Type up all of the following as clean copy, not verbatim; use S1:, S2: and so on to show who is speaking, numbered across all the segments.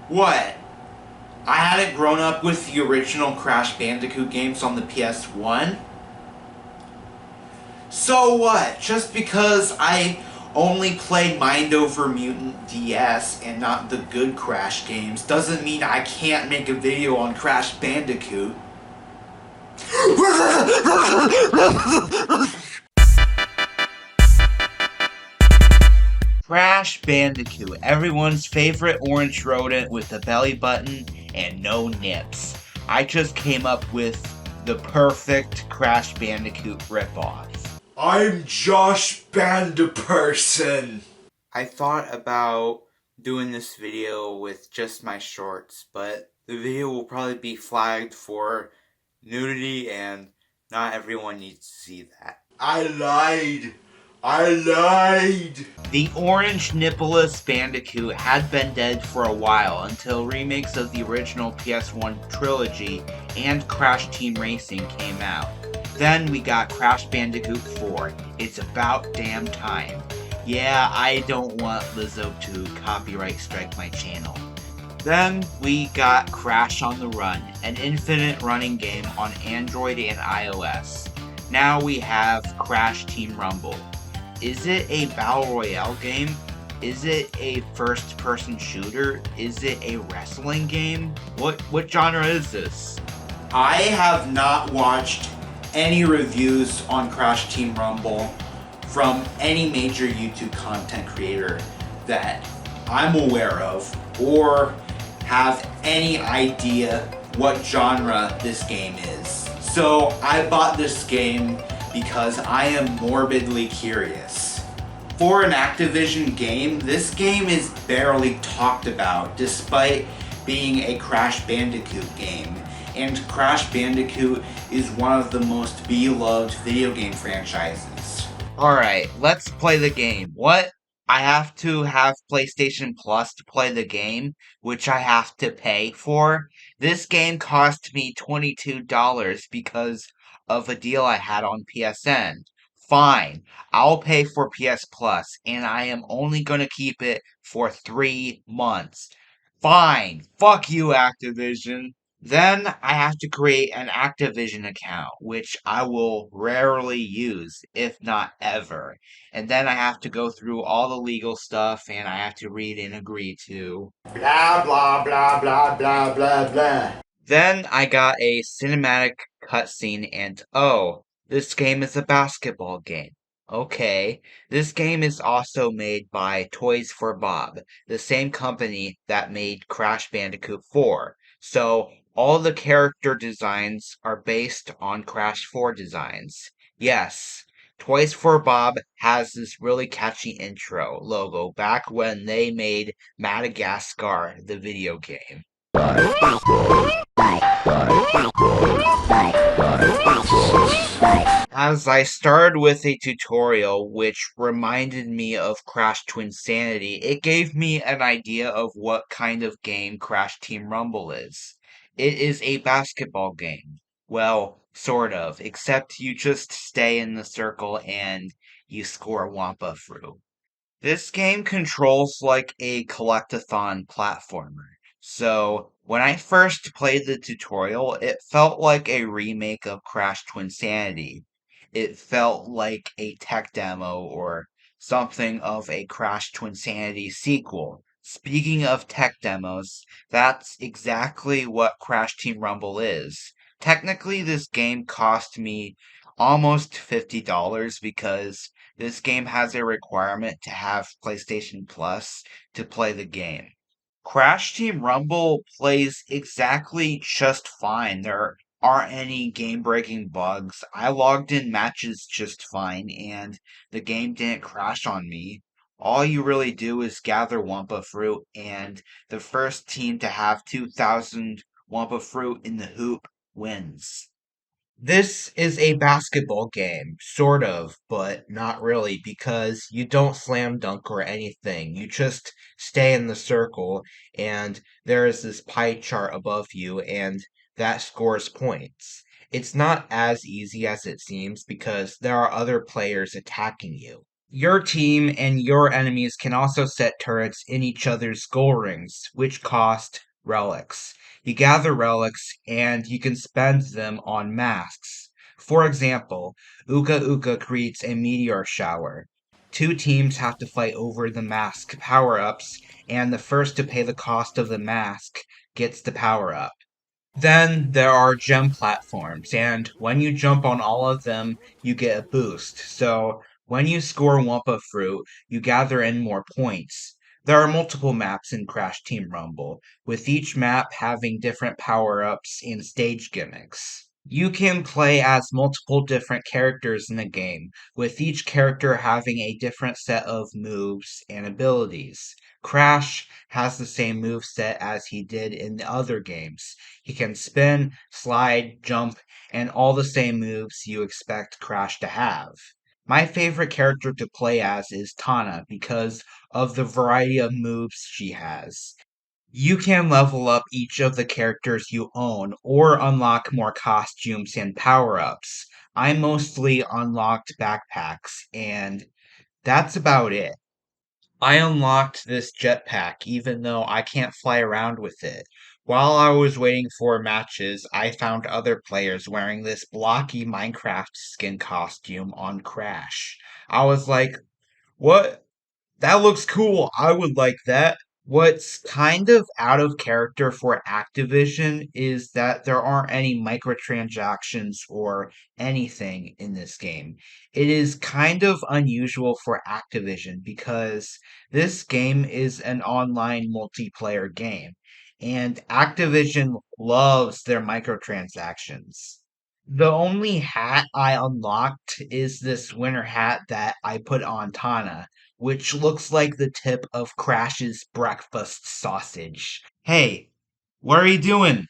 S1: What? I hadn't grown up with the original Crash Bandicoot games on the PS1? So what? Just because I only played Mind Over Mutant DS and not the good Crash games doesn't mean I can't make a video on Crash Bandicoot. Crash Bandicoot, everyone's favorite orange rodent with a belly button and no nips. I just came up with the perfect Crash Bandicoot ripoff. I'm Josh Bandiperson. I thought about doing this video with just my shorts, but the video will probably be flagged for nudity and not everyone needs to see that. I lied. The orange nippleless Bandicoot had been dead for a while until remakes of the original PS1 trilogy and Crash Team Racing came out. Then we got Crash Bandicoot 4. It's about damn time. Yeah, I don't want Lizzo to copyright strike my channel. Then we got Crash on the Run, an infinite running game on Android and iOS. Now we have Crash Team Rumble. Is it a battle royale game? Is it a first-person shooter? Is it a wrestling game? What genre is this? I have not watched any reviews on Crash Team Rumble from any major YouTube content creator that I'm aware of or have any idea what genre this game is. So I bought this game because I am morbidly curious. For an Activision game, this game is barely talked about despite being a Crash Bandicoot game. And Crash Bandicoot is one of the most beloved video game franchises. Alright, let's play the game. What? I have to have PlayStation Plus to play the game, which I have to pay for. This game cost me $22 because of a deal I had on PSN. Fine, I'll pay for PS Plus, and I am only gonna keep it for 3 months. Fine, fuck you, Activision. Then I have to create an Activision account, which I will rarely use, if not ever. And then I have to go through all the legal stuff and I have to read and agree to. Blah, blah, blah, blah, blah, blah, blah. Then I got a cinematic cutscene and oh, this game is a basketball game. Okay, this game is also made by Toys for Bob, the same company that made Crash Bandicoot 4. So all the character designs are based on Crash 4 designs. Yes, Toys for Bob has this really catchy intro logo back when they made Madagascar, the video game. As I started with a tutorial which reminded me of Crash Twinsanity, it gave me an idea of what kind of game Crash Team Rumble is. It is a basketball game. Well, sort of, except you just stay in the circle and you score Wampa fruit. This game controls like a collectathon platformer. So, when I first played the tutorial, it felt like a remake of Crash Twinsanity. It felt like a tech demo or something of a Crash Twinsanity sequel. Speaking of tech demos, that's exactly what Crash Team Rumble is. Technically, this game cost me almost $50 because this game has a requirement to have PlayStation Plus to play the game. Crash Team Rumble plays exactly just fine. There aren't any game-breaking bugs. I logged in matches just fine, and the game didn't crash on me. All you really do is gather Wampa Fruit, and the first team to have 2,000 Wampa Fruit in the hoop wins. This is a basketball game, sort of, but not really, because you don't slam dunk or anything. You just stay in the circle, and there is this pie chart above you, and that scores points. It's not as easy as it seems because there are other players attacking you. Your team and your enemies can also set turrets in each other's goal rings, which cost relics. You gather relics and you can spend them on masks. For example, Uka Uka creates a meteor shower. Two teams have to fight over the mask power ups, and the first to pay the cost of the mask gets the power up. Then there are gem platforms, and when you jump on all of them, you get a boost. So when you score Wumpa Fruit, you gather in more points. There are multiple maps in Crash Team Rumble, with each map having different power-ups and stage gimmicks. You can play as multiple different characters in the game, with each character having a different set of moves and abilities. Crash has the same moveset as he did in the other games. He can spin, slide, jump, and all the same moves you expect Crash to have. My favorite character to play as is Tana because of the variety of moves she has. You can level up each of the characters you own or unlock more costumes and power ups. I mostly unlocked backpacks, and that's about it. I unlocked this jetpack even though I can't fly around with it. While I was waiting for matches, I found other players wearing this blocky Minecraft skin costume on Crash. I was like, what? That looks cool. I would like that. What's kind of out of character for Activision is that there aren't any microtransactions or anything in this game. It is kind of unusual for Activision because this game is an online multiplayer game, and Activision loves their microtransactions. The only hat I unlocked is this winter hat that I put on Tana, which looks like the tip of Crash's breakfast sausage. Hey, what are you doing?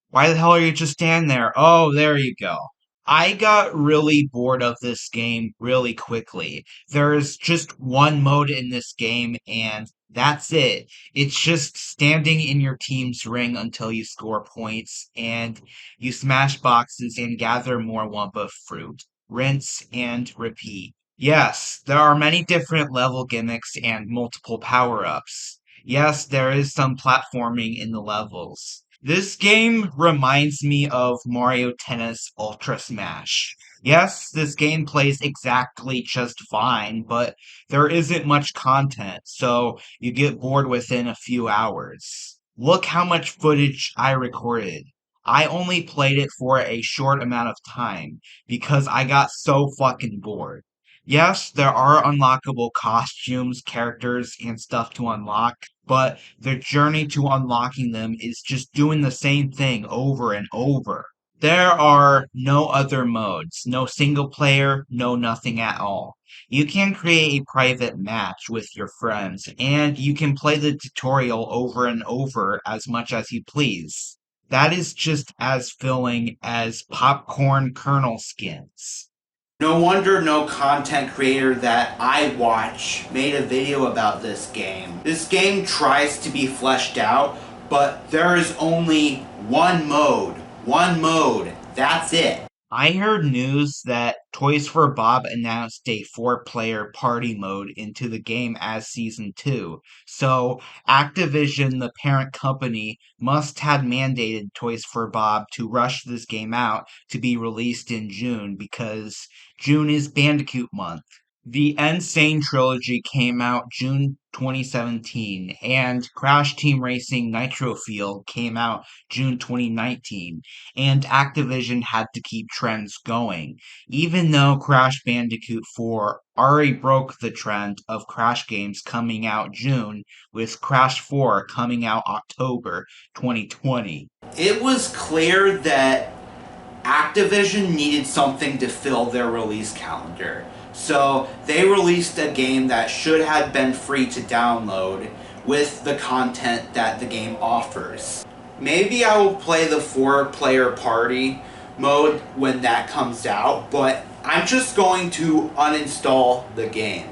S1: Why the hell are you just standing there? Oh, there you go. I got really bored of this game really quickly. There's just one mode in this game, and that's it. It's just standing in your team's ring until you score points, and you smash boxes and gather more Wumpa fruit. Rinse and repeat. Yes, there are many different level gimmicks and multiple power-ups. Yes, there is some platforming in the levels. This game reminds me of Mario Tennis Ultra Smash. Yes, this game plays exactly just fine, but there isn't much content, so you get bored within a few hours. Look how much footage I recorded. I only played it for a short amount of time because I got so fucking bored. Yes, there are unlockable costumes, characters, and stuff to unlock, but the journey to unlocking them is just doing the same thing over and over. There are no other modes, no single player, no nothing at all. You can create a private match with your friends, and you can play the tutorial over and over as much as you please. That is just as filling as popcorn kernel skins. No wonder no content creator that I watch made a video about this game. This game tries to be fleshed out, but there is only one mode. One mode. That's it. I heard news that Toys for Bob announced a four-player party mode into the game as Season 2. So, Activision, the parent company, must have mandated Toys for Bob to rush this game out to be released in June because June is Bandicoot month. The Insane trilogy came out June 2017, and Crash Team Racing Nitro Fuel came out June 2019, and Activision had to keep trends going, even though Crash Bandicoot 4 already broke the trend of Crash games coming out June, with Crash 4 coming out October 2020. It was clear that Activision needed something to fill their release calendar. So they released a game that should have been free to download with the content that the game offers. Maybe I will play the 4-player party mode when that comes out, but I'm just going to uninstall the game.